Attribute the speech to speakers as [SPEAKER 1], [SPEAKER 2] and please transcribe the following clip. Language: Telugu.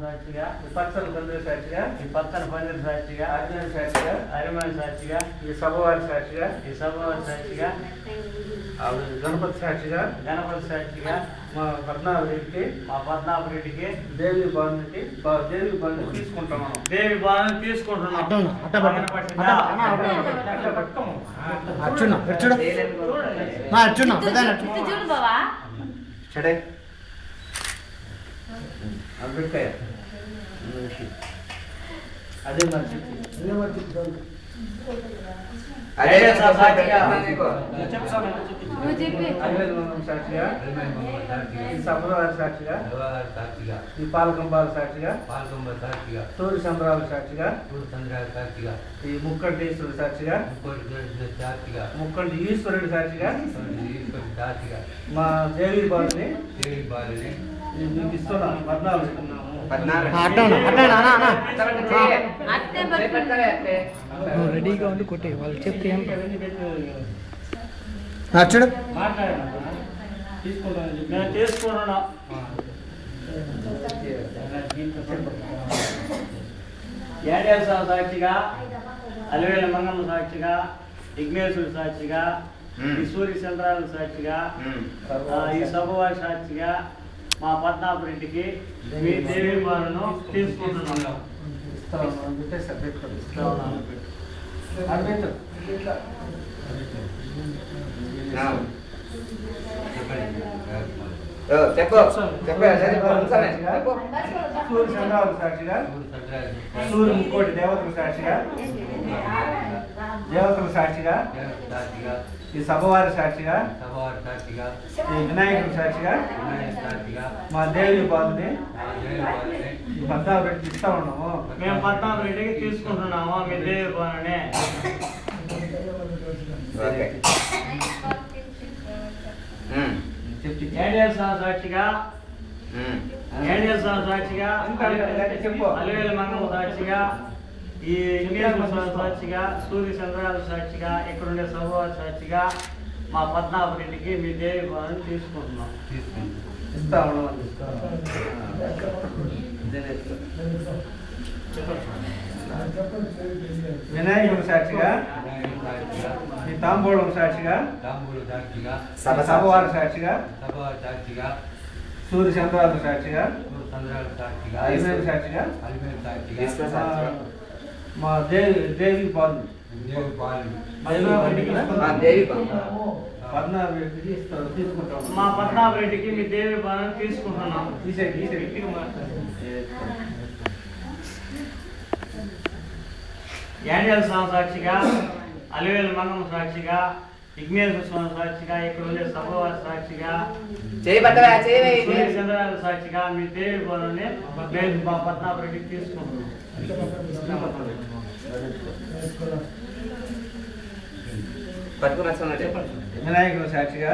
[SPEAKER 1] సాక్షిగా ఈ పచ్చని పందిరి సాక్షిగా అరిమాని సాక్షిగా ఈ సభవారి సాక్షిగా గణపతి సాక్షిగా మా పద్మనాభరెడ్డికి దేవి భవన్కి తీసుకుంటున్నాం. అదే సాక్షిగా ఈ సభవారి సాక్షిగా ఈ పాలకంబాల సాక్షిగా సూర్య చంద్రాల సాక్షిగా ఈ ముక్కంటేశ్వరుడు సాక్షిగా ముక్కంటి ఈశ్వరుడి సాక్షిగా మా దేవి బాలని మీకు ఇస్తున్నాం. 14
[SPEAKER 2] రెడీగా ఉండి కొట్టే వాళ్ళు చెప్తే ఏం
[SPEAKER 1] తీసుకున్నాం. ఏడేళ్ళ సాక్షిగా అలివేల మంగమ్మ సాక్షిగా విఘ్నేశ్వరుడు సాక్షిగా ఈ సూర్య చంద్రాల సాక్షిగా ఈ సభవారి సాక్షిగా మా పద్మనాభరెడ్డికి మీ దేవి బాలను తీసుకుంటున్నాం. సూర్య చంద్రాల సాక్షిగా సూర్య ముక్కోటి దేవతల సాక్షిగా ఈ సభవారి సాక్షిగా ఈ వినాయకుడి సాక్షిగా మా దేవి బాలని పద్మనాభరెడ్డికి ఇస్తా ఉన్నాము. మేము పద్మనాభరెడ్డికి తీసుకుంటున్నాము మీ దేవి బాలని. సాక్షిగా అలివేల మంగమ్మ సాక్షిగా ఈ సాక్షిగా సూర్య చంద్రాల సాక్షిగా ఇక్కడుండే సభవారి సాక్షిగా మా పద్మనాభరెడ్డికి మీ దేవి బాలని తీసుకుంటున్నాం. ఇస్తా ఉన్నాం. వినాయకుడు సాక్షిగా ఈ తాంబూలం సాక్షిగా సభవారి సాక్షిగా సూర్య చంద్రాల సాక్షిగా అలివేలు సాక్షిగా మా దేవి పాలు పద్మనాభరెడ్డికి తీసుకుంటాం. మా పద్మనాభరెడ్డికి మీ దేవి బాలను తీసుకుంటున్నాం. యాంజల్ స్వామి సాక్షిగా అలివేల మంగమ్మ సాక్షిగా విఘ్నేశ్వర స్వామి సాక్షిగా ఇక్కడ ఉండే సభవారి సాక్షిగా చంద్రాల సాక్షిగా మీ దేవి బాలని మా పద్మనాభరెడ్డికి తీసుకుంటున్నాం. వినాయకుడు సాక్షిగా